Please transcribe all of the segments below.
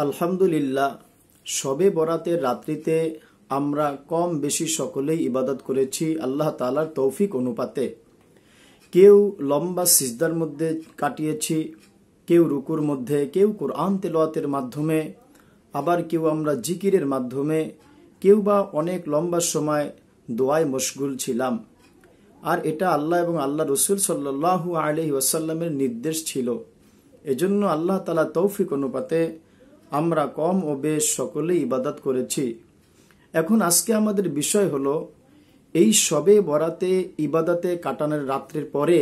আলহামদুলিল্লাহ, শবে বরাতের রাত্রিতে আমরা কম বেশি সকলেই ইবাদত করেছি আল্লাহ তাআলার তৌফিক অনুপাতে। কেউ লম্বা সিজদার মধ্যে কাটিয়েছি, কেউ রুকুর মধ্যে, কেউ কোরআন তেলাওয়াতের মাধ্যমে, আবার কেউ আমরা জিকিরের মাধ্যমে, কেউ বা অনেক লম্বা সময় দোয়ায় মশগুল ছিলাম। আর এটা আল্লাহ এবং আল্লাহ রসুল সাল্লাল্লাহু আলাইহি ওয়াসাল্লামের নির্দেশ ছিল। এজন্য আল্লাহ তাআলা তৌফিক অনুপাতে আমরা কম ও বেশ সকলেই ইবাদত করেছি। এখন আজকে আমাদের বিষয় হলো এই শবে বরাতে ইবাদতে কাটানোর রাত্রের পরে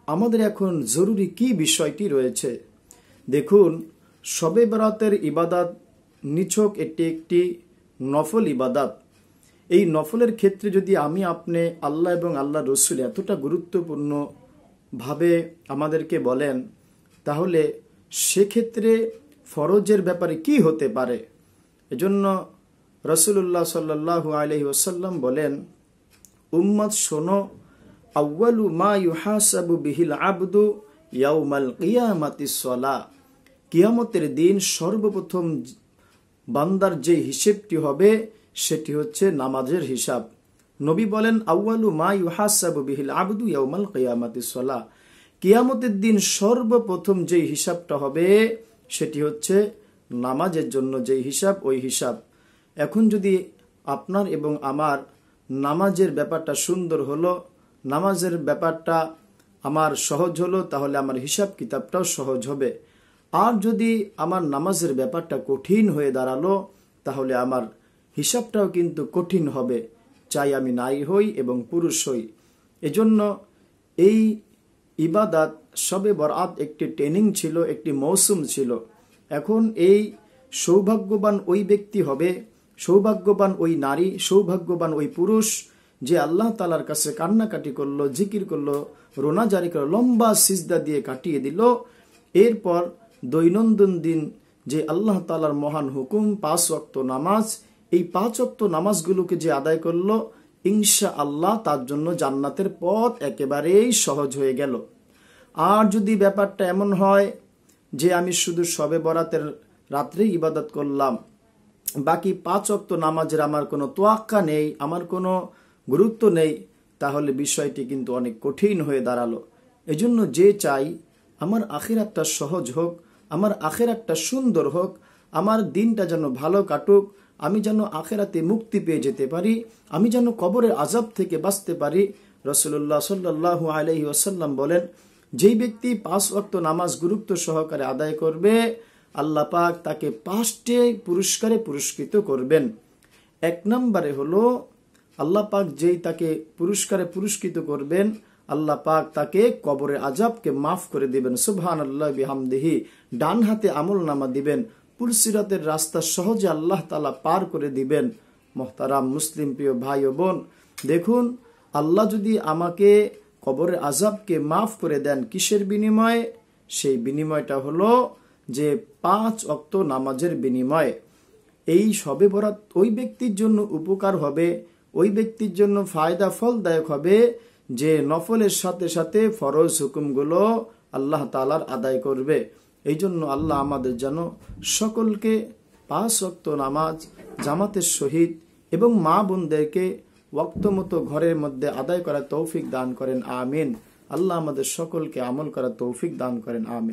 আমাদের এখন জরুরি কি বিষয়টি রয়েছে। দেখুন, শবে বরাতের ইবাদত নিছক এটি একটি নফল ইবাদত। এই নফলের ক্ষেত্রে যদি আমি আপনি আল্লাহ এবং আল্লাহ রসুল এতটা গুরুত্বপূর্ণ ভাবে আমাদেরকে বলেন, তাহলে সেক্ষেত্রে ফরজের ব্যাপারে কি হতে পারে। এজন্য রাসূলুল্লাহ সাল্লাল্লাহু আলাইহি ওয়াসাল্লাম বলেন, উম্মত শোনো, আউয়ালু মা ইউহাসাবু বিহিল আবদু ইয়াউমাল কিয়ামাতিস সালাহ। কিয়ামতের দিন সর্বপ্রথম বান্দার যে হিসেবটি হবে সেটি হচ্ছে নামাজের হিসাব। নবী বলেন, আউয়ালু মা ইউহাসাবু বিহিল আবদু ইয়াউমাল কিয়ামাতিস সালাহ। কিয়ামতের দিন সর্বপ্রথম যে হিসাবটা হবে সেটি হচ্ছে নামাজের জন্য যে হিসাব, ওই হিসাব। এখন যদি আপনার এবং আমার নামাজের ব্যাপারটা সুন্দর হলো, নামাজের ব্যাপারটা আমার সহজ হলো, তাহলে আমার হিসাব কিতাবটাও সহজ হবে। আর যদি আমার নামাজের ব্যাপারটা কঠিন হয়ে দাঁড়ালো, তাহলে আমার হিসাবটাও কিন্তু কঠিন হবে, চাই আমি নারী হই এবং পুরুষ হই। এজন্য এই ইবাদত শবে বরাত একটি ট্রেনিং ছিল, একটি মৌসুম ছিল। এখন এই সৌভাগ্যবান ওই ব্যক্তি হবে, সৌভাগ্যবান ওই নারী, সৌভাগ্যবান ওই পুরুষ যে আল্লাহ তাআলার কাছে কান্নাকাটি করলো, জিকির করলো, রোনাজারি করলো, লম্বা সিজদা দিয়ে কাটিয়ে দিল। এরপর দৈনন্দিন দিন যে আল্লাহ তাআলার মহান হুকুম 5 ওয়াক্ত নামাজ, এই 5 ওয়াক্ত নামাজগুলোকে যে আদায় করলো, ইনশাআল্লাহ তার জন্য জান্নাতের পথ একেবারেই সহজ হয়ে গেল। আর যদি ব্যাপারটা এমন হয় যে আমি শুধু শবে বরাতের রাত্রে ইবাদত করলাম, বাকি 5 ওয়াক্ত নামাজের আমার কোনো তোয়াক্কা নেই, আমার কোনো গুরুত্ব নেই, তাহলে বিষয়টি কিন্তু অনেক কঠিন হয়ে দাঁড়ালো। এজন্য যে চাই আমার আখিরাতটা সহজ হোক, আমার আখিরাতটা সুন্দর হোক, আমার দিনটা যেন ভালো কাটুক, আমি যেন আখিরাতে মুক্তি পেয়ে যেতে পারি, আমি যেন কবরের আযাব থেকে বাঁচতে পারি। রাসূলুল্লাহ সাল্লাল্লাহু আলাইহি ওয়াসাল্লাম বলেন, যেই ব্যক্তি 5 ওয়াক্ত নামাজ গুরুত্ব সহকারে আদায় করবে, আল্লাহ পাক তাকে 5টি পুরস্কারে পুরস্কৃত করবেন। 1 নম্বরে হলো আল্লাহ পাক যেই তাকে পুরস্কারে পুরস্কৃত করবেন, আল্লাহ পাক তাকে কবরের আযাবকে মাফ করে দিবেন। সুবহানাল্লাহ বিহামদিহি। ডান হাতে আমলনামা দিবেন, পুরসিরাতের রাস্তা সহজে আল্লাহ তাআলা পার করে দিবেন। মুহতারাম মুসলিম প্রিয় ভাই ও বোন, দেখুন, আল্লাহ যদি আমাকে কবরের আযাবকে মাফ করে দেন, কিসের বিনিময়ে? সেই বিনিময়টা হলো যে 5 ওয়াক্ত নামাজের বিনিময়ে। এই শবে বরাত ওই ব্যক্তির জন্য উপকার হবে, ওই ব্যক্তির জন্য ফায়দা ফলদায়ক হবে যে নফলের সাথে সাথে ফরজ হুকুমগুলো আল্লাহ তাআলার আদায় করবে। এই জন্য আল্লাহ আমাদের যেন সকলকে 5 ওয়াক্ত নামাজ জামাতের সহিত এবং মা বোনদেরকে ওয়াক্ত মতো ঘরের মধ্যে আদায় করার তৌফিক দান করেন, আমিন। আল্লাহ আমাদের সকলকে আমল করার তৌফিক দান করেন, আমিন।